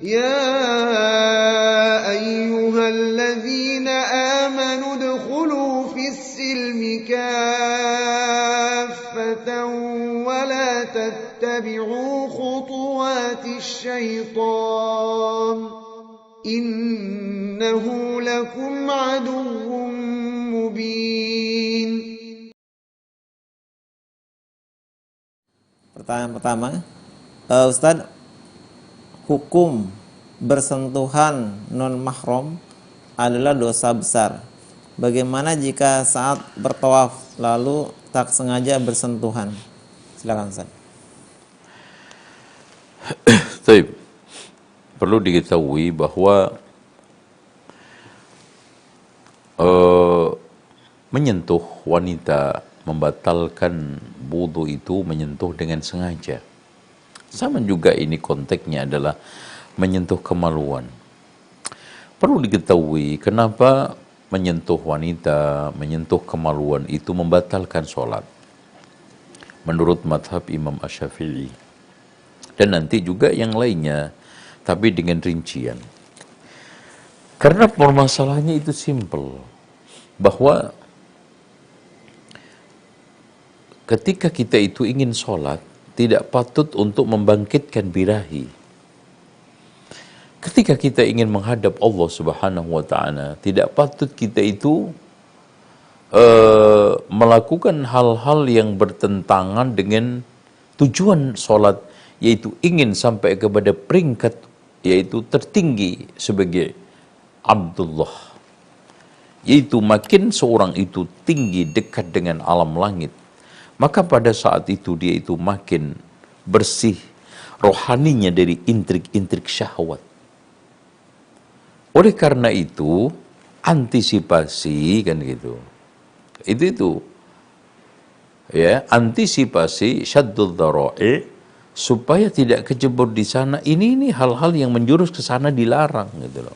يا أيها الذين آمنوا ادخلوا في السلم كافة ولا تتبعوا خطوات الشيطان إنه لكم عدو مبين. Pertanyaan pertama, Ustadz, hukum bersentuhan non mahram adalah dosa besar. Bagaimana jika saat bertawaf lalu tak sengaja bersentuhan? Silakan Ustaz. Baik. Perlu diketahui bahwa menyentuh wanita, membatalkan wudu itu menyentuh dengan sengaja. Sama juga ini konteksnya adalah menyentuh kemaluan. Perlu diketahui kenapa menyentuh wanita, menyentuh kemaluan itu membatalkan sholat. Menurut madhab Imam Asy-Syafi'i. Dan nanti juga yang lainnya, tapi dengan rincian. Karena permasalahannya itu simple. Bahwa ketika kita itu ingin sholat, tidak patut untuk membangkitkan birahi. Ketika kita ingin menghadap Allah Subhanahu wa Ta'ala, tidak patut kita itu melakukan hal-hal yang bertentangan dengan tujuan sholat, yaitu ingin sampai kepada peringkat yaitu tertinggi sebagai Abdullah, yaitu makin seorang itu tinggi dekat dengan alam langit, maka pada saat itu dia itu makin bersih rohaninya dari intrik-intrik syahwat. Oleh karena itu antisipasi kan gitu. Itu ya, antisipasi syaddud dzara'i supaya tidak kejebur di sana. Ini hal-hal yang menjurus ke sana dilarang gitu loh.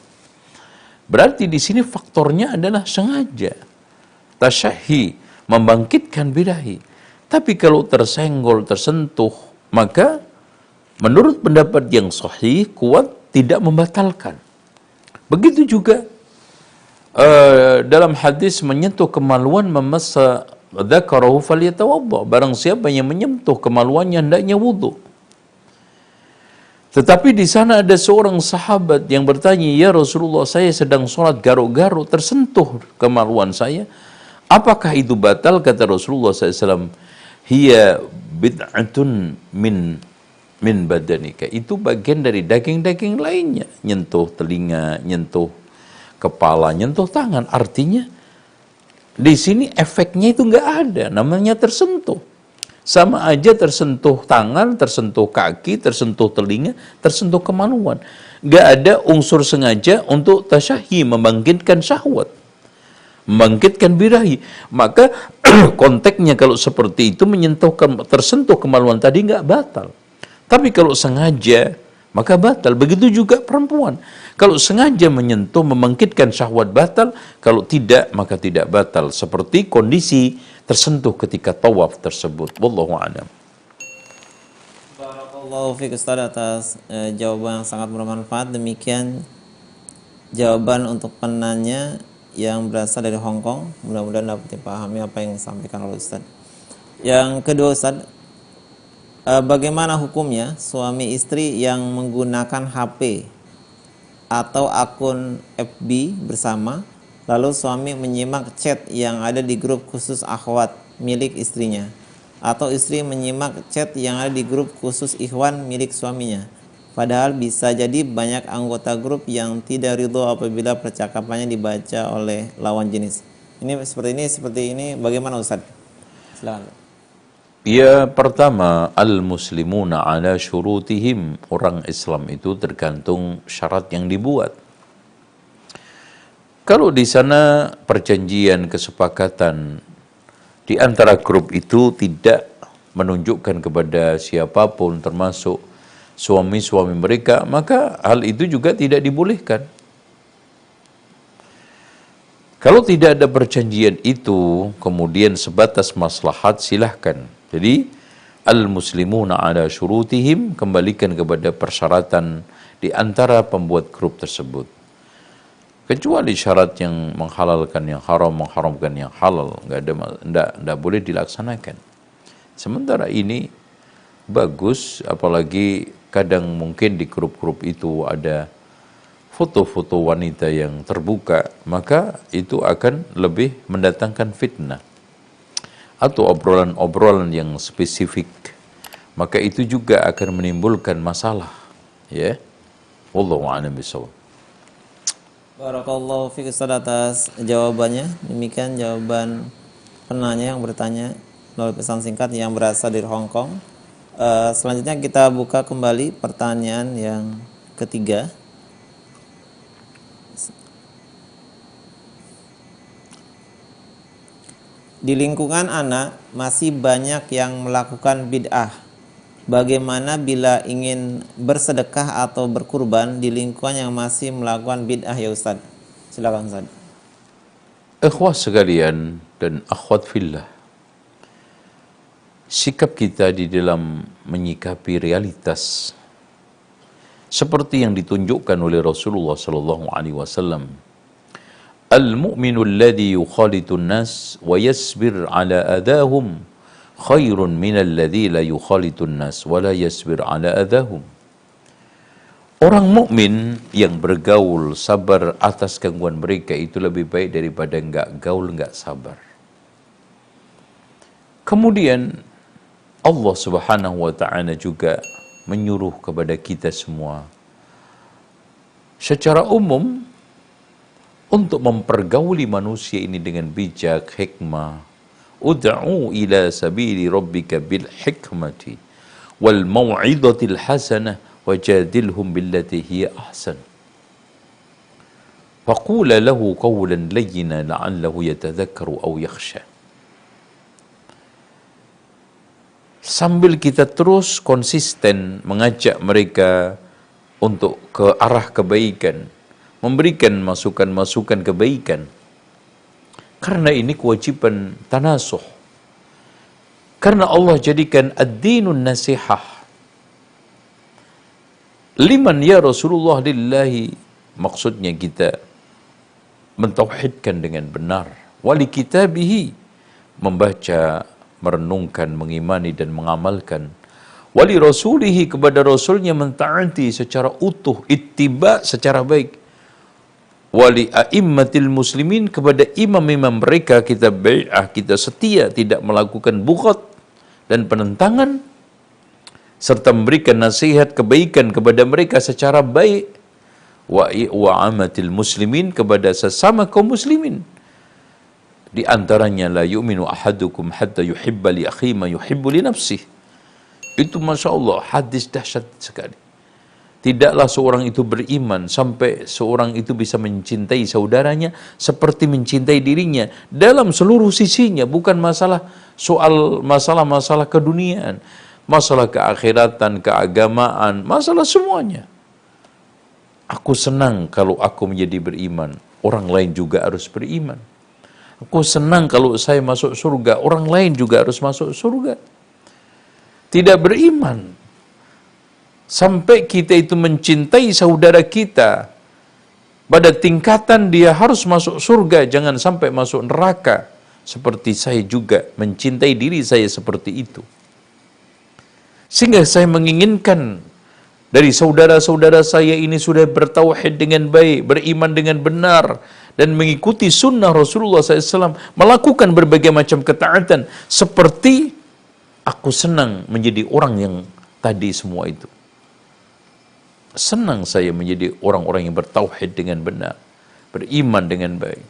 Berarti di sini faktornya adalah sengaja. Tasyahhi, membangkitkan birahi. Tapi kalau tersenggol, tersentuh, maka menurut pendapat yang sahih, kuat, tidak membatalkan. Begitu juga dalam hadis menyentuh kemaluan memassa dzakarahu falyatawadda. Barang siapa yang menyentuh kemaluannya hendaknya wudu. Tetapi di sana ada seorang sahabat yang bertanya, "Ya Rasulullah, saya sedang sholat garuk-garuk, tersentuh kemaluan saya. Apakah itu batal?" Kata Rasulullah SAW, "Hiya bid'atun min badanika." Itu bagian dari daging-daging lainnya. Nyentuh telinga, nyentuh kepala, nyentuh tangan. Artinya di sini efeknya itu nggak ada, namanya tersentuh. Sama aja tersentuh tangan, tersentuh kaki, tersentuh telinga, tersentuh kemaluan. Nggak ada unsur sengaja untuk tasyahhi, membangkitkan syahwat, membangkitkan birahi. Maka konteksnya kalau seperti itu menyentuh, tersentuh kemaluan tadi nggak batal. Tapi kalau sengaja, maka batal. Begitu juga perempuan. Kalau sengaja menyentuh, membangkitkan syahwat batal. Kalau tidak, maka tidak batal. Seperti kondisi tersentuh ketika tawaf tersebut. Wallahu a'lam. Barakallahu fiik Ustaz atas jawaban yang sangat bermanfaat. Demikian jawaban untuk penanya yang berasal dari Hong Kong. Mudah-mudahan dapat dipahami apa yang disampaikan oleh Ustaz. Yang kedua Ustaz, bagaimana hukumnya suami istri yang menggunakan HP atau akun FB bersama, lalu suami menyimak chat yang ada di grup khusus akhwat milik istrinya, atau istri menyimak chat yang ada di grup khusus ikhwan milik suaminya, padahal bisa jadi banyak anggota grup yang tidak ridho apabila percakapannya dibaca oleh lawan jenis. Ini seperti ini bagaimana Ustaz? Silakan. Ya, pertama, al-muslimuna ala syurutihim. Orang Islam itu tergantung syarat yang dibuat. Kalau di sana perjanjian, kesepakatan di antara grup itu tidak menunjukkan kepada siapapun termasuk suami-suami mereka, maka hal itu juga tidak dibolehkan. Kalau tidak ada perjanjian itu, kemudian sebatas maslahat, silahkan. Jadi, al-muslimuna ala syurutihim, kembalikan kepada persyaratan di antara pembuat grup tersebut. Kecuali syarat yang menghalalkan yang haram, mengharamkan yang halal, nggak boleh dilaksanakan. Sementara ini bagus, apalagi kadang mungkin di grup-grup itu ada foto-foto wanita yang terbuka, maka itu akan lebih mendatangkan fitnah. Atau obrolan-obrolan yang spesifik, maka itu juga akan menimbulkan masalah. Ya, wallahu a'lam bishawab. Barakallahu fiik Ustaz atas jawabannya. Demikian jawaban penanya yang bertanya melalui pesan singkat yang berasal dari Hong Kong. Selanjutnya kita buka kembali pertanyaan yang ketiga. Di lingkungan anak masih banyak yang melakukan bid'ah. Bagaimana bila ingin bersedekah atau berkurban di lingkungan yang masih melakukan bid'ah ya Ustaz? Silakan Ustaz. Ikhwah sekalian dan akhwat fillah, sikap kita di dalam menyikapi realitas seperti yang ditunjukkan oleh Rasulullah sallallahu alaihi wasallam. Al-mu'minu alladhi yukhalitun nas wa yasbir ala adahum khairun minal ladzi la yukhalitun nas wa la yasbir ala adahum. Orang mukmin yang bergaul sabar atas gangguan mereka itu lebih baik daripada enggak gaul enggak sabar. Kemudian Allah Subhanahu wa taala juga menyuruh kepada kita semua secara umum untuk mempergauli manusia ini dengan bijak, hikmah. Ud'u ila sabili rabbika bil hikmati wal mau'izatil hasanah wajadilhum billati hiya ahsan. Faqula lahu qawlan layyina la'allahu yatadhakkaru aw yakhsha. Sambil kita terus konsisten mengajak mereka untuk ke arah kebaikan, memberikan masukan-masukan kebaikan. Karena ini kewajiban tanasuh. Karena Allah jadikan ad-dinun nasihah. Liman ya Rasulullah lillahi, maksudnya kita mentauhidkan dengan benar. Wali kitabihi, membaca, merenungkan, mengimani dan mengamalkan. Wali rasulihi, kepada rasulnya mentaati secara utuh, ittiba secara baik. Wali a'immatil muslimin, kepada imam-imam mereka kita bai'ah, kita setia, tidak melakukan bughat dan penentangan, serta memberikan nasihat kebaikan kepada mereka secara baik. Wa amatil muslimin, kepada sesama kaum muslimin. Di antaranya la yu'minu ahadukum hatta yuhibba li akhi ma yuhibbu li nafsih. Itu Masya Allah hadis dahsyat sekali. Tidaklah seorang itu beriman sampai seorang itu bisa mencintai saudaranya seperti mencintai dirinya dalam seluruh sisinya, bukan masalah keduniaan, masalah keakhiratan, keagamaan, masalah semuanya. Aku senang kalau aku menjadi beriman, orang lain juga harus beriman. Aku senang kalau saya masuk surga, orang lain juga harus masuk surga. Tidak beriman sampai kita itu mencintai saudara kita pada tingkatan dia harus masuk surga, jangan sampai masuk neraka. Seperti saya juga mencintai diri saya seperti itu. Sehingga saya menginginkan dari saudara-saudara saya ini sudah bertauhid dengan baik, beriman dengan benar, dan mengikuti sunnah Rasulullah SAW, melakukan berbagai macam ketaatan, seperti aku senang menjadi orang yang tadi semua itu. Senang saya menjadi orang-orang yang bertauhid dengan benar, beriman dengan baik,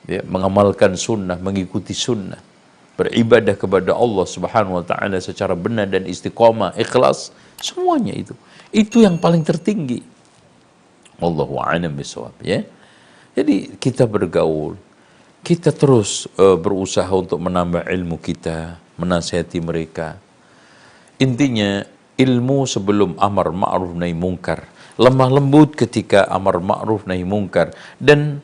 ya, mengamalkan sunnah, mengikuti sunnah, beribadah kepada Allah Subhanahu wa taala secara benar dan istiqamah, ikhlas, semuanya itu yang paling tertinggi. Wallahu a'lam bishawab, ya. Jadi kita bergaul, kita terus berusaha untuk menambah ilmu kita, menasihati mereka. Intinya ilmu sebelum amar ma'ruf nahi mungkar, lemah lembut ketika amar ma'ruf nahi mungkar, dan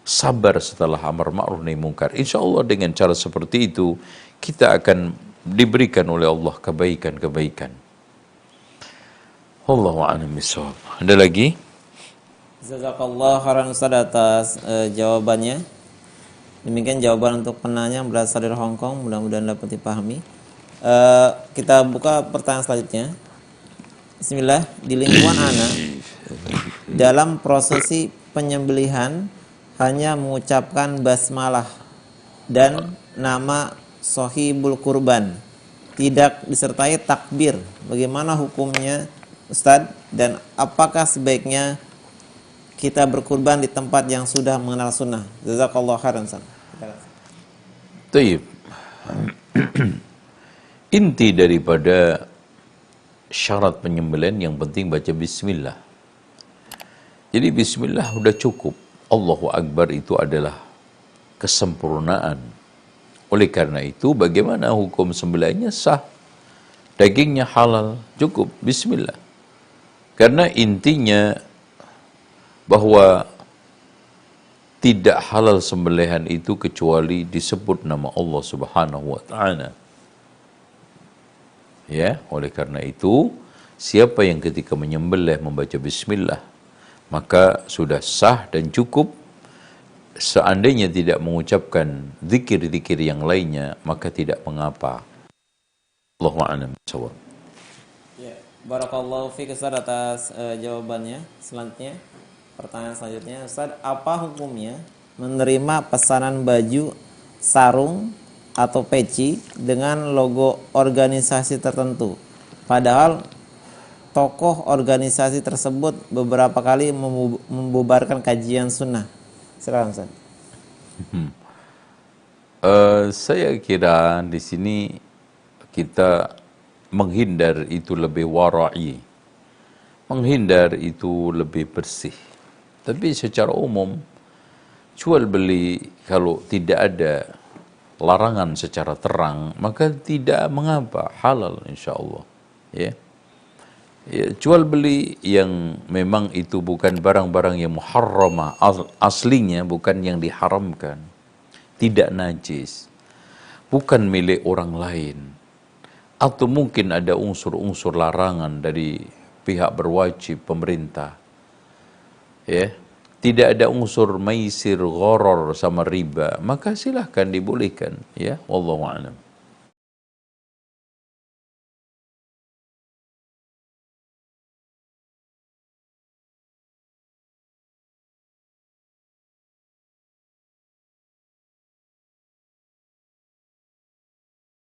sabar setelah amar ma'ruf nahi mungkar. Insya Allah dengan cara seperti itu kita akan diberikan oleh Allah kebaikan-kebaikan. Wallahu a'lam bishawab. Ada lagi? Jazakallah khairan Ustaz atas jawabannya. Demikian jawaban untuk penanya yang berasal dari Hong Kong, mudah-mudahan dapat dipahami. Kita buka pertanyaan selanjutnya. Bismillah, di lingkungan anak dalam prosesi penyembelihan hanya mengucapkan basmalah dan nama sohibul kurban, tidak disertai takbir. Bagaimana hukumnya Ustadz, dan apakah sebaiknya kita berkurban di tempat yang sudah mengenal sunnah? Jazakallah khairan. Taib. Inti daripada syarat penyembelihan yang penting baca bismillah. Jadi bismillah udah cukup. Allahu Akbar itu adalah kesempurnaan. Oleh karena itu bagaimana hukum sembelihnya sah. Dagingnya halal, cukup bismillah. Karena intinya bahwa tidak halal sembelihan itu kecuali disebut nama Allah Subhanahu wa taala. Ya, oleh karena itu siapa yang ketika menyembelih membaca bismillah maka sudah sah dan cukup. Seandainya tidak mengucapkan zikir-zikir yang lainnya maka tidak mengapa. Allahu a'lam bishawab. Ya, barakallahu fiik Ustaz atas jawabannya. Selanjutnya, pertanyaan selanjutnya, Ustaz, apa hukumnya menerima pesanan baju, sarung atau peci dengan logo organisasi tertentu, padahal tokoh organisasi tersebut beberapa kali membubarkan kajian sunnah? Silakan Ustaz. Saya kira di sini kita menghindar itu lebih wara'i, menghindar itu lebih bersih. Tapi secara umum jual beli kalau tidak ada larangan secara terang maka tidak mengapa, halal insyaallah. Ya. Ya, jual beli yang memang itu bukan barang-barang yang muharramah, aslinya bukan yang diharamkan, tidak najis, bukan milik orang lain, atau mungkin ada unsur-unsur larangan dari pihak berwajib pemerintah, ya, tidak ada unsur maisir, gharar sama riba, maka silahkan dibolehkan, ya, wallahu a'lam.